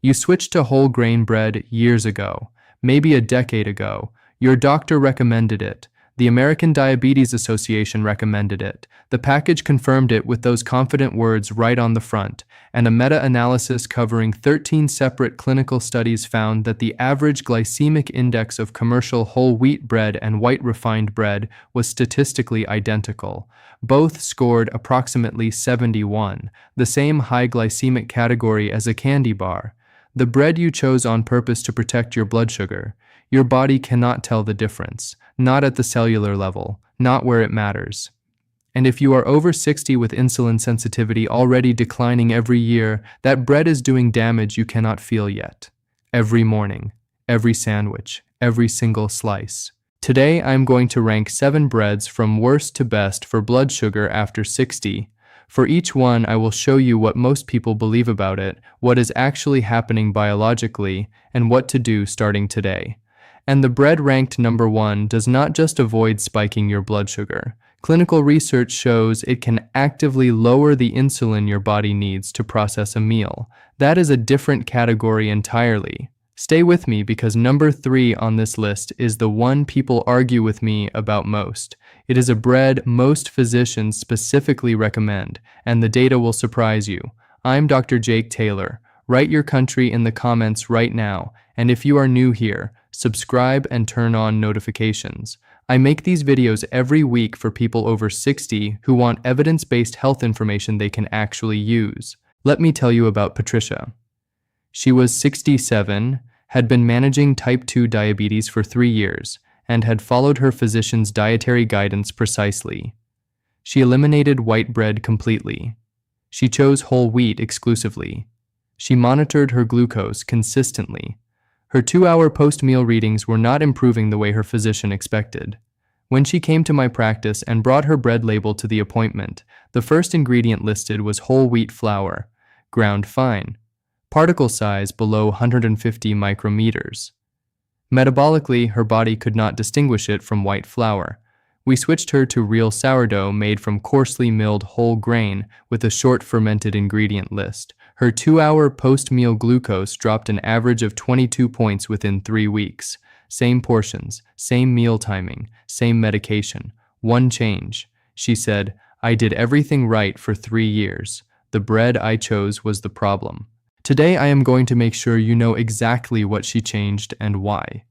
You switched to whole grain bread years ago, maybe a decade ago. Your doctor recommended it. The American Diabetes Association recommended it. The package confirmed it with those confident words right on the front, and a meta-analysis covering 13 separate clinical studies found that the average glycemic index of commercial whole wheat bread and white refined bread was statistically identical. Both scored approximately 71, the same high glycemic category as a candy bar. The bread you chose on purpose to protect your blood sugar. Your body cannot tell the difference, not at the cellular level, not where it matters. And if you are over 60 with insulin sensitivity already declining every year, that bread is doing damage you cannot feel yet. Every morning, every sandwich, every single slice. Today I'm going to rank 7 breads from worst to best for blood sugar after 60. For each one, I will show you what most people believe about it, what is actually happening biologically, and what to do starting today. And the bread ranked number 1 does not just avoid spiking your blood sugar. Clinical research shows it can actively lower the insulin your body needs to process a meal. That is a different category entirely. Stay with me because number 3 on this list is the one people argue with me about most. It is a bread most physicians specifically recommend, and the data will surprise you. I'm Dr. Jake Taylor. Write your country in the comments right now, and if you are new here, subscribe and turn on notifications. I make these videos every week for people over 60 who want evidence-based health information they can actually use. Let me tell you about Patricia. She was 67, had been managing type 2 diabetes for 3 years, and had followed her physician's dietary guidance precisely. She eliminated white bread completely. She chose whole wheat exclusively. She monitored her glucose consistently. Her 2-hour post-meal readings were not improving the way her physician expected. When she came to my practice and brought her bread label to the appointment, the first ingredient listed was whole wheat flour, ground fine, particle size below 150 micrometers. Metabolically, her body could not distinguish it from white flour. We switched her to real sourdough made from coarsely milled whole grain with a short fermented ingredient list. Her 2-hour post-meal glucose dropped an average of 22 points within 3 weeks. Same portions, same meal timing, same medication. One change. She said, "I did everything right for 3 years. The bread I chose was the problem." Today I am going to make sure you know exactly what she changed and why.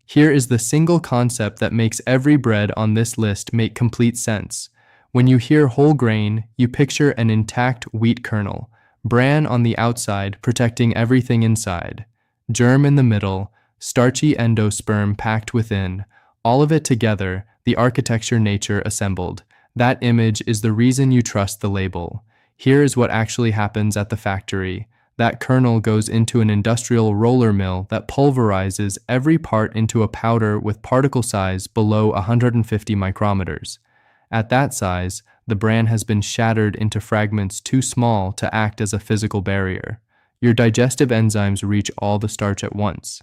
Here is the single concept that makes every bread on this list make complete sense. When you hear whole grain, you picture an intact wheat kernel, bran on the outside protecting everything inside, germ in the middle, starchy endosperm packed within, all of it together, the architecture nature assembled. That image is the reason you trust the label. Here is what actually happens at the factory. That kernel goes into an industrial roller mill that pulverizes every part into a powder with particle size below 150 micrometers. At that size, the bran has been shattered into fragments too small to act as a physical barrier. Your digestive enzymes reach all the starch at once.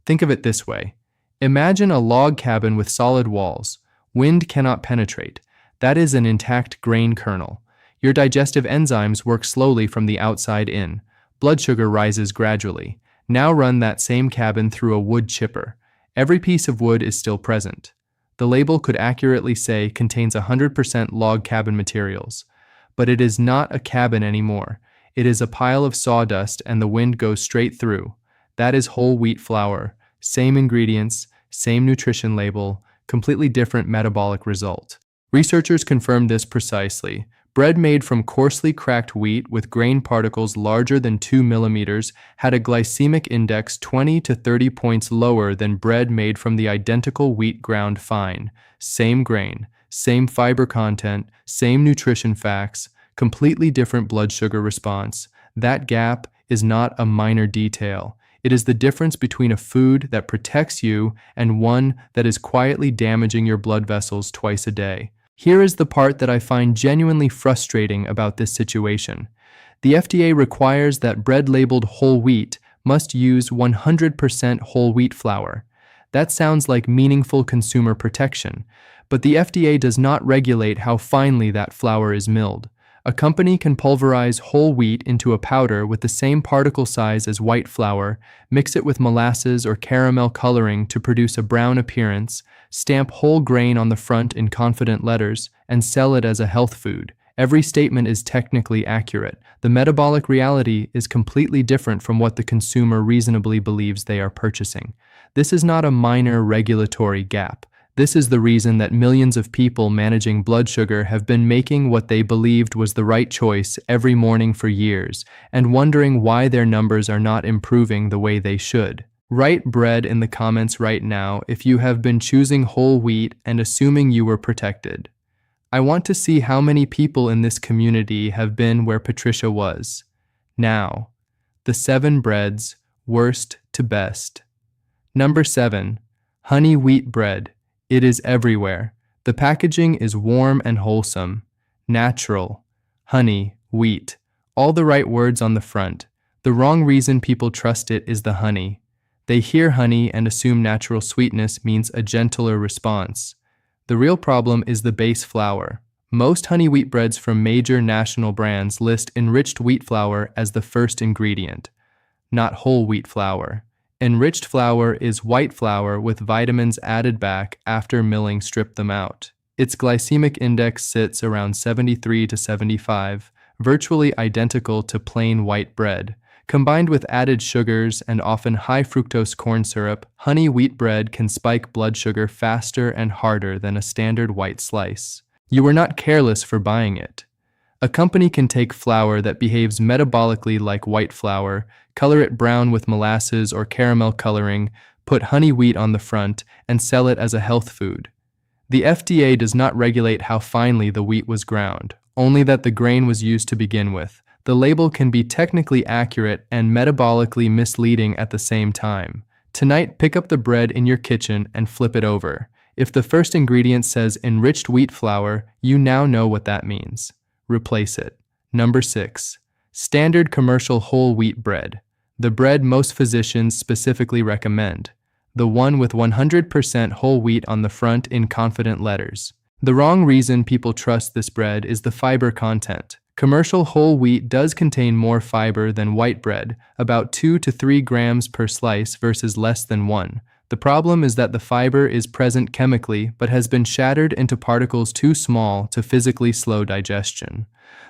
Think of it this way. Imagine a log cabin with solid walls. Wind cannot penetrate. That is an intact grain kernel. Your digestive enzymes work slowly from the outside in. Blood sugar rises gradually. Now run that same cabin through a wood chipper. Every piece of wood is still present. The label could accurately say contains 100% log cabin materials. But it is not a cabin anymore. It is a pile of sawdust and the wind goes straight through. That is whole wheat flour. Same ingredients, same nutrition label, completely different metabolic result. Researchers confirmed this precisely. Bread made from coarsely cracked wheat with grain particles larger than 2 millimeters had a glycemic index 20 to 30 points lower than bread made from the identical wheat ground fine. Same grain, same fiber content, same nutrition facts, completely different blood sugar response. That gap is not a minor detail. It is the difference between a food that protects you and one that is quietly damaging your blood vessels twice a day. Here is the part that I find genuinely frustrating about this situation. The FDA requires that bread labeled whole wheat must use 100% whole wheat flour. That sounds like meaningful consumer protection, but the FDA does not regulate how finely that flour is milled. A company can pulverize whole wheat into a powder with the same particle size as white flour, mix it with molasses or caramel coloring to produce a brown appearance, stamp whole grain on the front in confident letters, and sell it as a health food. Every statement is technically accurate. The metabolic reality is completely different from what the consumer reasonably believes they are purchasing. This is not a minor regulatory gap. This is the reason that millions of people managing blood sugar have been making what they believed was the right choice every morning for years and wondering why their numbers are not improving the way they should. Write bread in the comments right now if you have been choosing whole wheat and assuming you were protected. I want to see how many people in this community have been where Patricia was. Now, the 7 breads, worst to best. Number 7. Honey wheat bread. It is everywhere. The packaging is warm and wholesome. Natural. Honey, wheat. All the right words on the front. The wrong reason people trust it is the honey. They hear honey and assume natural sweetness means a gentler response. The real problem is the base flour. Most honey wheat breads from major national brands list enriched wheat flour as the first ingredient, not whole wheat flour. Enriched flour is white flour with vitamins added back after milling stripped them out. Its glycemic index sits around 73 to 75, virtually identical to plain white bread. Combined with added sugars and often high fructose corn syrup, honey wheat bread can spike blood sugar faster and harder than a standard white slice. You were not careless for buying it. A company can take flour that behaves metabolically like white flour, color it brown with molasses or caramel coloring, put honey wheat on the front, and sell it as a health food. The FDA does not regulate how finely the wheat was ground, only that the grain was used to begin with. The label can be technically accurate and metabolically misleading at the same time. Tonight, pick up the bread in your kitchen and flip it over. If the first ingredient says enriched wheat flour, you now know what that means. Replace it. Number 6. Standard commercial whole wheat bread. The bread most physicians specifically recommend. The one with 100% whole wheat on the front in confident letters. The wrong reason people trust this bread is the fiber content. Commercial whole wheat does contain more fiber than white bread, about 2 to 3 grams per slice versus less than 1. The problem is that the fiber is present chemically but has been shattered into particles too small to physically slow digestion.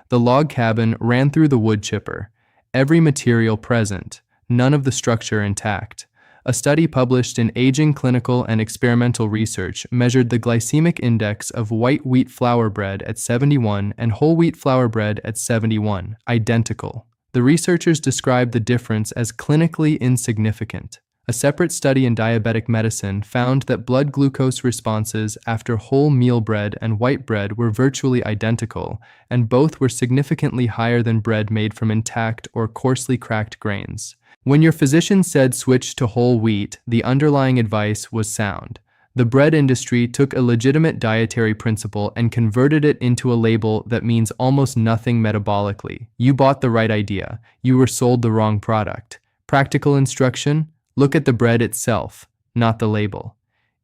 The log cabin ran through the wood chipper. Every material present, none of the structure intact. A study published in Aging Clinical and Experimental Research measured the glycemic index of white wheat flour bread at 71 and whole wheat flour bread at 71, identical. The researchers described the difference as clinically insignificant. A separate study in diabetic medicine found that blood glucose responses after whole meal bread and white bread were virtually identical, and both were significantly higher than bread made from intact or coarsely cracked grains. When your physician said switch to whole wheat, the underlying advice was sound. The bread industry took a legitimate dietary principle and converted it into a label that means almost nothing metabolically. You bought the right idea. You were sold the wrong product. Practical instruction? Look at the bread itself, not the label.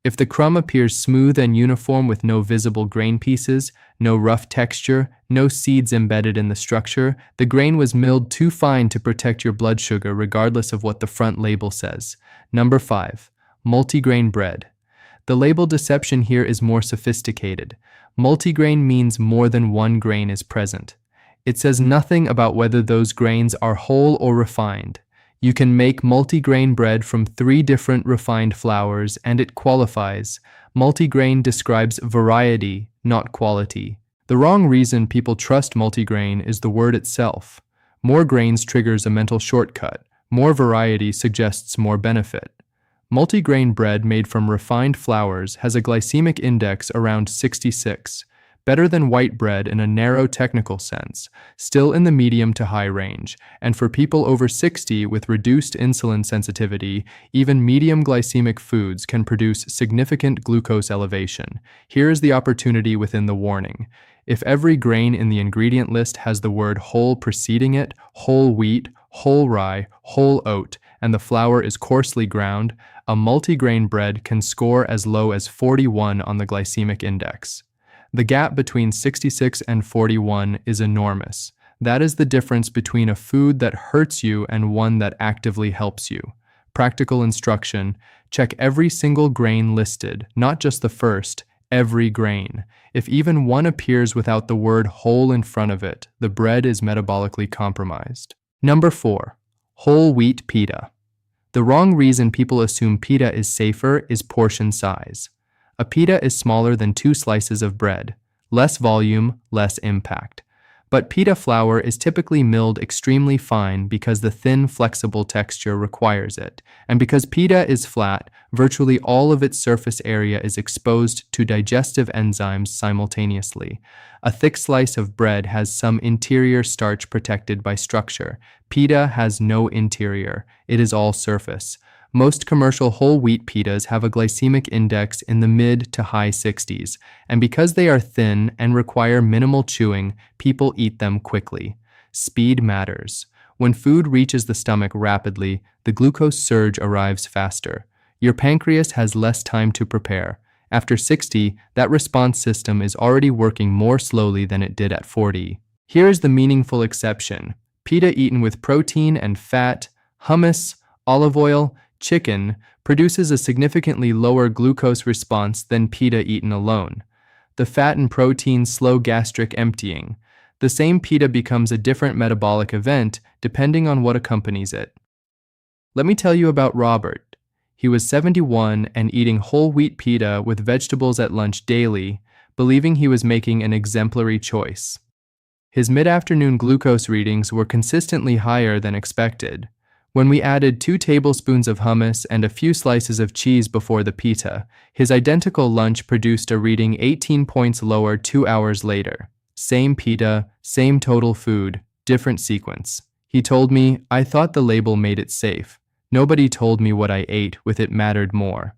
If the crumb appears smooth and uniform with no visible grain pieces, no rough texture, no seeds embedded in the structure, the grain was milled too fine to protect your blood sugar regardless of what the front label says. Number 5. Multigrain bread. The label deception here is more sophisticated. Multigrain means more than one grain is present. It says nothing about whether those grains are whole or refined. You can make multigrain bread from 3 different refined flours and it qualifies. Multigrain describes variety, not quality. The wrong reason people trust multigrain is the word itself. More grains triggers a mental shortcut. More variety suggests more benefit. Multigrain bread made from refined flours has a glycemic index around 66. Better than white bread in a narrow technical sense, still in the medium to high range, and for people over 60 with reduced insulin sensitivity, even medium glycemic foods can produce significant glucose elevation. Here is the opportunity within the warning. If every grain in the ingredient list has the word whole preceding it, whole wheat, whole rye, whole oat, and the flour is coarsely ground, a multigrain bread can score as low as 41 on the glycemic index. The gap between 66 and 41 is enormous. That is the difference between a food that hurts you and one that actively helps you. Practical instruction: check every single grain listed, not just the first, every grain. If even one appears without the word whole in front of it, the bread is metabolically compromised. Number 4. Whole wheat pita. The wrong reason people assume pita is safer is portion size. A pita is smaller than 2 slices of bread. Less volume, less impact. But pita flour is typically milled extremely fine because the thin, flexible texture requires it. And because pita is flat, virtually all of its surface area is exposed to digestive enzymes simultaneously. A thick slice of bread has some interior starch protected by structure. Pita has no interior. It is all surface. Most commercial whole wheat pitas have a glycemic index in the mid to high 60s, and because they are thin and require minimal chewing, people eat them quickly. Speed matters. When food reaches the stomach rapidly, the glucose surge arrives faster. Your pancreas has less time to prepare. After 60, that response system is already working more slowly than it did at 40. Here is the meaningful exception. Pita eaten with protein and fat, hummus, olive oil, chicken produces a significantly lower glucose response than pita eaten alone. The fat and protein slow gastric emptying. The same pita becomes a different metabolic event depending on what accompanies it. Let me tell you about Robert. He was 71 and eating whole wheat pita with vegetables at lunch daily, believing he was making an exemplary choice. His mid-afternoon glucose readings were consistently higher than expected. When we added 2 tablespoons of hummus and a few slices of cheese before the pita, his identical lunch produced a reading 18 points lower 2 hours later. Same pita, same total food, different sequence. He told me, "I thought the label made it safe. Nobody told me what I ate with it mattered more."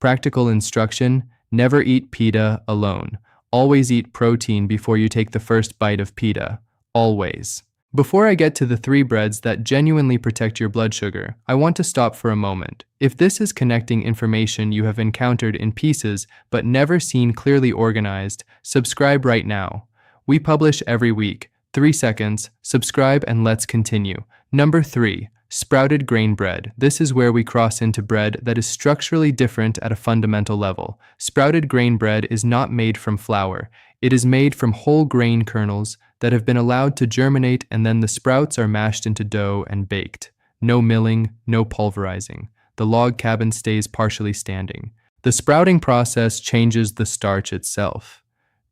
Practical instruction: never eat pita alone. Always eat protein before you take the first bite of pita. Always. Before I get to the 3 breads that genuinely protect your blood sugar, I want to stop for a moment. If this is connecting information you have encountered in pieces but never seen clearly organized, subscribe right now. We publish every week. 3 seconds, subscribe, and let's continue. Number 3. Sprouted grain bread. This is where we cross into bread that is structurally different at a fundamental level. Sprouted grain bread is not made from flour. It is made from whole grain kernels that have been allowed to germinate, and then the sprouts are mashed into dough and baked. No milling, no pulverizing. The log cabin stays partially standing. The sprouting process changes the starch itself.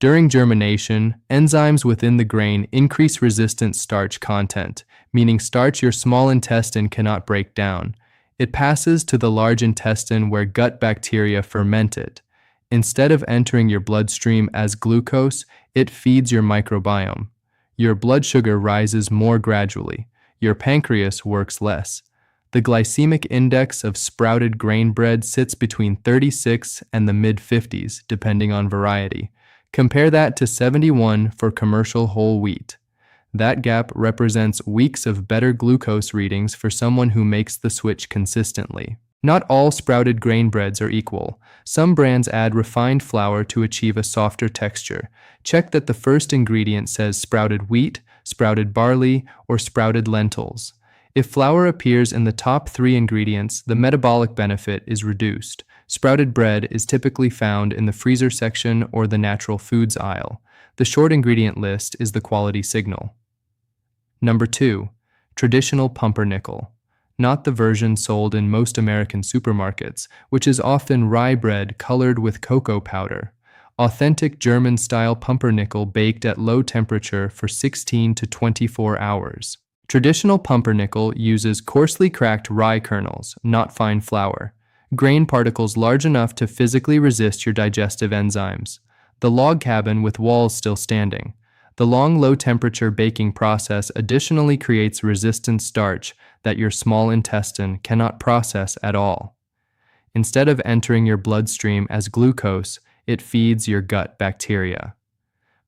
During germination, enzymes within the grain increase resistant starch content, meaning starch your small intestine cannot break down. It passes to the large intestine where gut bacteria ferment it. Instead of entering your bloodstream as glucose, it feeds your microbiome. Your blood sugar rises more gradually. Your pancreas works less. The glycemic index of sprouted grain bread sits between 36 and the mid-50s, depending on variety. Compare that to 71 for commercial whole wheat. That gap represents weeks of better glucose readings for someone who makes the switch consistently. Not all sprouted grain breads are equal. Some brands add refined flour to achieve a softer texture. Check that the first ingredient says sprouted wheat, sprouted barley, or sprouted lentils. If flour appears in the top 3 ingredients, the metabolic benefit is reduced. Sprouted bread is typically found in the freezer section or the natural foods aisle. The short ingredient list is the quality signal. Number 2. Traditional pumpernickel. Not the version sold in most American supermarkets, which is often rye bread colored with cocoa powder. Authentic German-style pumpernickel baked at low temperature for 16 to 24 hours. Traditional pumpernickel uses coarsely cracked rye kernels, not fine flour. Grain particles large enough to physically resist your digestive enzymes. The log cabin with walls still standing. The long low-temperature baking process additionally creates resistant starch that your small intestine cannot process at all. Instead of entering your bloodstream as glucose, it feeds your gut bacteria.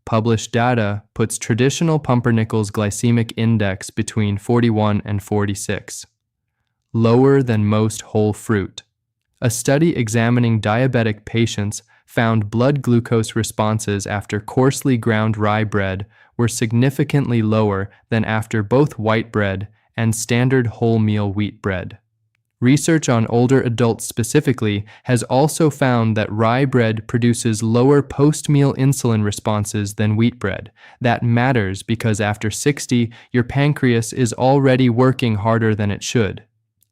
Published data puts traditional pumpernickel's glycemic index between 41 and 46, lower than most whole fruit. A study examining diabetic patients found blood glucose responses after coarsely ground rye bread were significantly lower than after both white bread and standard wholemeal wheat bread. Research on older adults specifically has also found that rye bread produces lower post-meal insulin responses than wheat bread. That matters because after 60, your pancreas is already working harder than it should.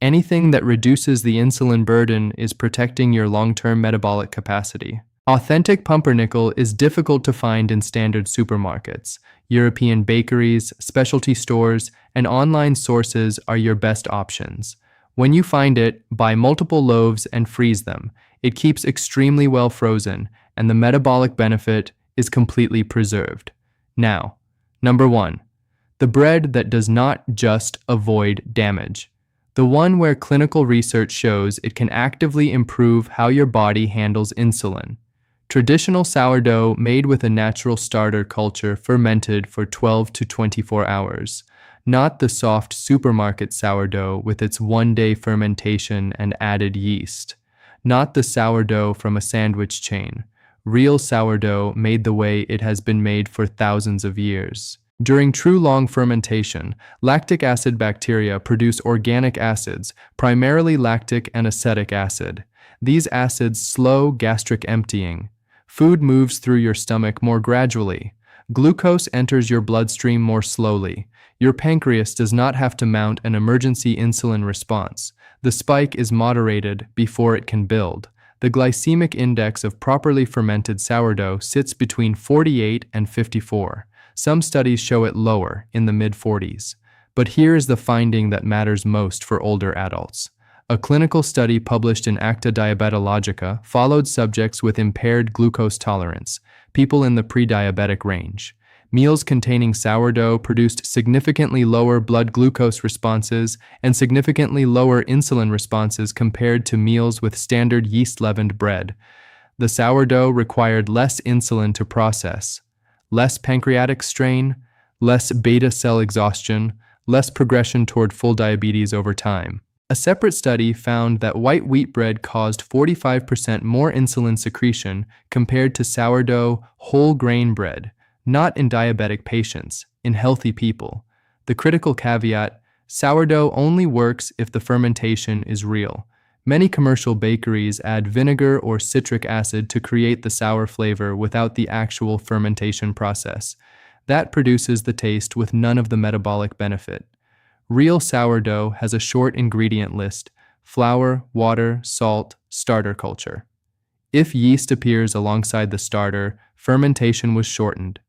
Anything that reduces the insulin burden is protecting your long-term metabolic capacity. Authentic pumpernickel is difficult to find in standard supermarkets. European bakeries, specialty stores, and online sources are your best options. When you find it, buy multiple loaves and freeze them. It keeps extremely well frozen, and the metabolic benefit is completely preserved. Now, number 1. The bread that does not just avoid damage. The one where clinical research shows it can actively improve how your body handles insulin. Traditional sourdough made with a natural starter culture fermented for 12 to 24 hours. Not the soft supermarket sourdough with its one-day fermentation and added yeast. Not the sourdough from a sandwich chain. Real sourdough made the way it has been made for thousands of years. During true long fermentation, lactic acid bacteria produce organic acids, primarily lactic and acetic acid. These acids slow gastric emptying. Food moves through your stomach more gradually. Glucose enters your bloodstream more slowly. Your pancreas does not have to mount an emergency insulin response. The spike is moderated before it can build. The glycemic index of properly fermented sourdough sits between 48 and 54. Some studies show it lower, in the mid-40s. But here is the finding that matters most for older adults. A clinical study published in Acta Diabetologica followed subjects with impaired glucose tolerance, people in the pre-diabetic range. Meals containing sourdough produced significantly lower blood glucose responses and significantly lower insulin responses compared to meals with standard yeast-leavened bread. The sourdough required less insulin to process, less pancreatic strain, less beta cell exhaustion, less progression toward full diabetes over time. A separate study found that white wheat bread caused 45% more insulin secretion compared to sourdough whole grain bread. Not in diabetic patients, in healthy people. The critical caveat, sourdough only works if the fermentation is real. Many commercial bakeries add vinegar or citric acid to create the sour flavor without the actual fermentation process. That produces the taste with none of the metabolic benefit. Real sourdough has a short ingredient list: flour, water, salt, starter culture. If yeast appears alongside the starter, fermentation was shortened.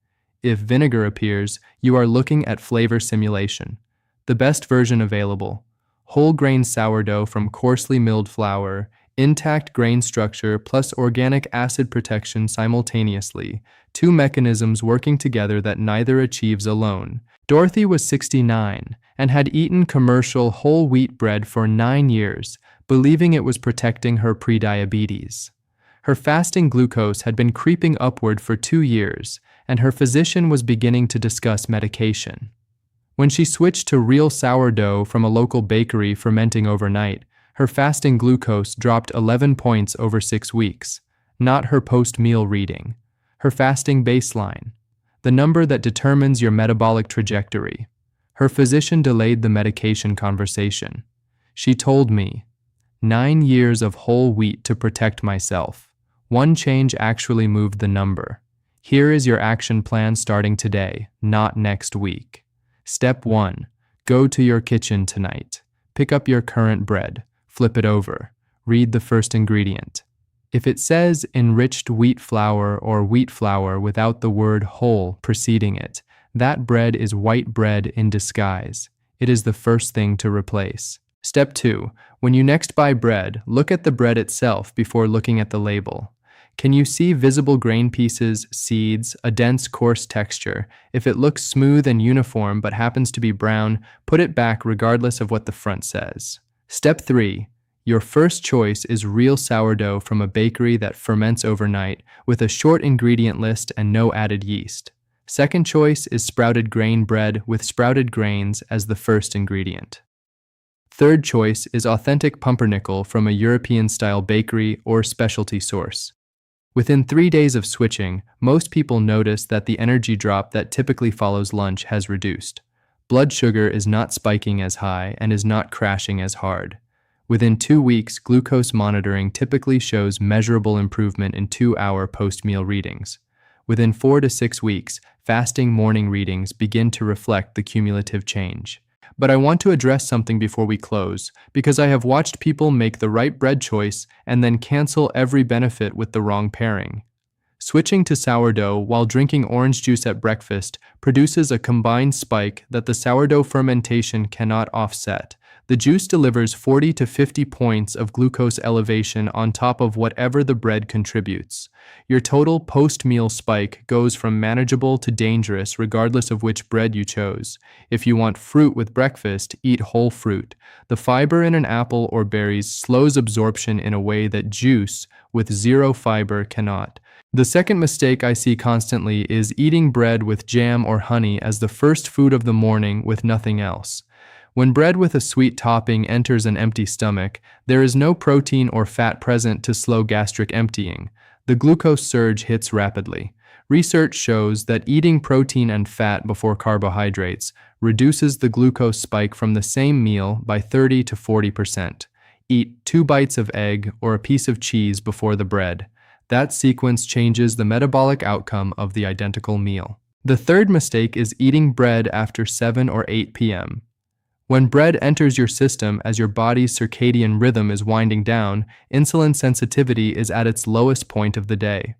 If vinegar appears, you are looking at flavor simulation. The best version available: whole grain sourdough from coarsely milled flour, intact grain structure plus organic acid protection simultaneously, two mechanisms working together that neither achieves alone. Dorothy was 69 and had eaten commercial whole wheat bread for 9 years, believing it was protecting her prediabetes. Her fasting glucose had been creeping upward for 2 years, and her physician was beginning to discuss medication. When she switched to real sourdough from a local bakery fermenting overnight, her fasting glucose dropped 11 points over 6 weeks, not her post-meal reading, her fasting baseline, the number that determines your metabolic trajectory. Her physician delayed the medication conversation. She told me, 9 years of whole wheat to protect myself. One change actually moved the number. Here is your action plan starting today, not next week. Step 1. Go to your kitchen tonight. Pick up your current bread. Flip it over. Read the first ingredient. If it says enriched wheat flour or wheat flour without the word whole preceding it, that bread is white bread in disguise. It is the first thing to replace. Step 2. When you next buy bread, look at the bread itself before looking at the label. Can you see visible grain pieces, seeds, a dense, coarse texture? If it looks smooth and uniform but happens to be brown, put it back regardless of what the front says. Step 3. Your first choice is real sourdough from a bakery that ferments overnight with a short ingredient list and no added yeast. Second choice is sprouted grain bread with sprouted grains as the first ingredient. Third choice is authentic pumpernickel from a European-style bakery or specialty source. Within 3 days of switching, most people notice that the energy drop that typically follows lunch has reduced. Blood sugar is not spiking as high and is not crashing as hard. Within 2 weeks, glucose monitoring typically shows measurable improvement in 2-hour post-meal readings. Within 4 to 6 weeks, fasting morning readings begin to reflect the cumulative change. But I want to address something before we close, because I have watched people make the right bread choice and then cancel every benefit with the wrong pairing. Switching to sourdough while drinking orange juice at breakfast produces a combined spike that the sourdough fermentation cannot offset. The juice delivers 40 to 50 points of glucose elevation on top of whatever the bread contributes. Your total post-meal spike goes from manageable to dangerous regardless of which bread you chose. If you want fruit with breakfast, eat whole fruit. The fiber in an apple or berries slows absorption in a way that juice with zero fiber cannot. The second mistake I see constantly is eating bread with jam or honey as the first food of the morning with nothing else. When bread with a sweet topping enters an empty stomach, there is no protein or fat present to slow gastric emptying. The glucose surge hits rapidly. Research shows that eating protein and fat before carbohydrates reduces the glucose spike from the same meal by 30 to 40%. Eat 2 bites of egg or a piece of cheese before the bread. That sequence changes the metabolic outcome of the identical meal. The third mistake is eating bread after 7 or 8 p.m. When bread enters your system as your body's circadian rhythm is winding down, insulin sensitivity is at its lowest point of the day.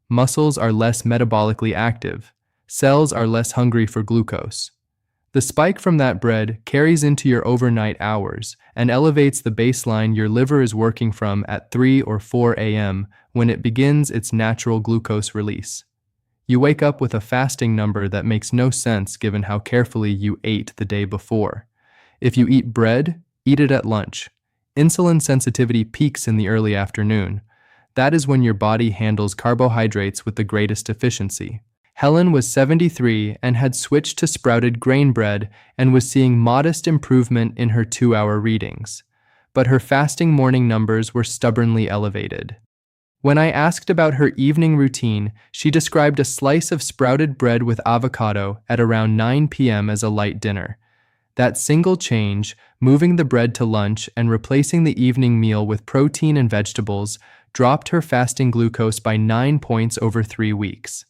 Muscles are less metabolically active. Cells are less hungry for glucose. The spike from that bread carries into your overnight hours and elevates the baseline your liver is working from at 3 or 4 a.m. when it begins its natural glucose release. You wake up with a fasting number that makes no sense given how carefully you ate the day before. If you eat bread, eat it at lunch. Insulin sensitivity peaks in the early afternoon. That is when your body handles carbohydrates with the greatest efficiency. Helen was 73 and had switched to sprouted grain bread and was seeing modest improvement in her 2-hour readings. But her fasting morning numbers were stubbornly elevated. When I asked about her evening routine, she described a slice of sprouted bread with avocado at around 9 p.m. as a light dinner. That single change, moving the bread to lunch and replacing the evening meal with protein and vegetables, dropped her fasting glucose by 9 points over 3 weeks.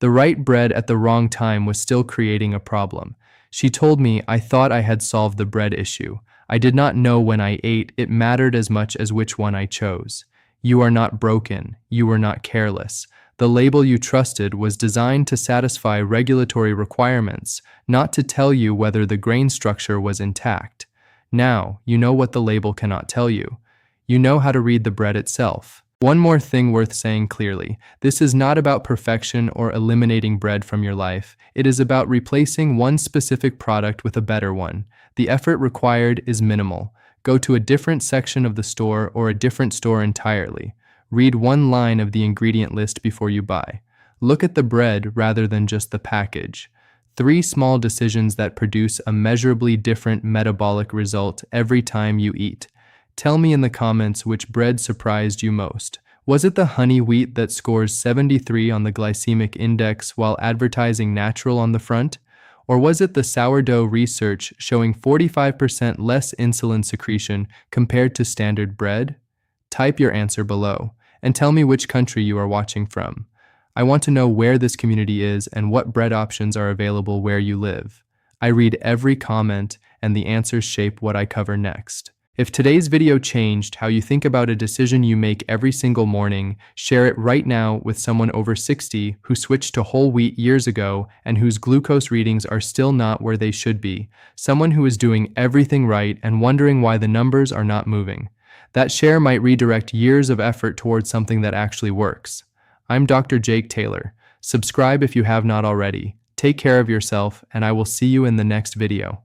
The right bread at the wrong time was still creating a problem. She told me, "I thought I had solved the bread issue. I did not know when I ate it mattered as much as which one I chose." You are not broken. You were not careless. The label you trusted was designed to satisfy regulatory requirements, not to tell you whether the grain structure was intact. Now, you know what the label cannot tell you. You know how to read the bread itself. One more thing worth saying clearly. This is not about perfection or eliminating bread from your life. It is about replacing one specific product with a better one. The effort required is minimal. Go to a different section of the store or a different store entirely. Read one line of the ingredient list before you buy. Look at the bread rather than just the package. 3 small decisions that produce a measurably different metabolic result every time you eat. Tell me in the comments which bread surprised you most. Was it the honey wheat that scores 73 on the glycemic index while advertising natural on the front? Or was it the sourdough research showing 45% less insulin secretion compared to standard bread? Type your answer below and tell me which country you are watching from. I want to know where this community is and what bread options are available where you live. I read every comment and the answers shape what I cover next. If today's video changed how you think about a decision you make every single morning, share it right now with someone over 60 who switched to whole wheat years ago and whose glucose readings are still not where they should be. Someone who is doing everything right and wondering why the numbers are not moving. That share might redirect years of effort towards something that actually works. I'm Dr. Jake Taylor. Subscribe if you have not already. Take care of yourself, and I will see you in the next video.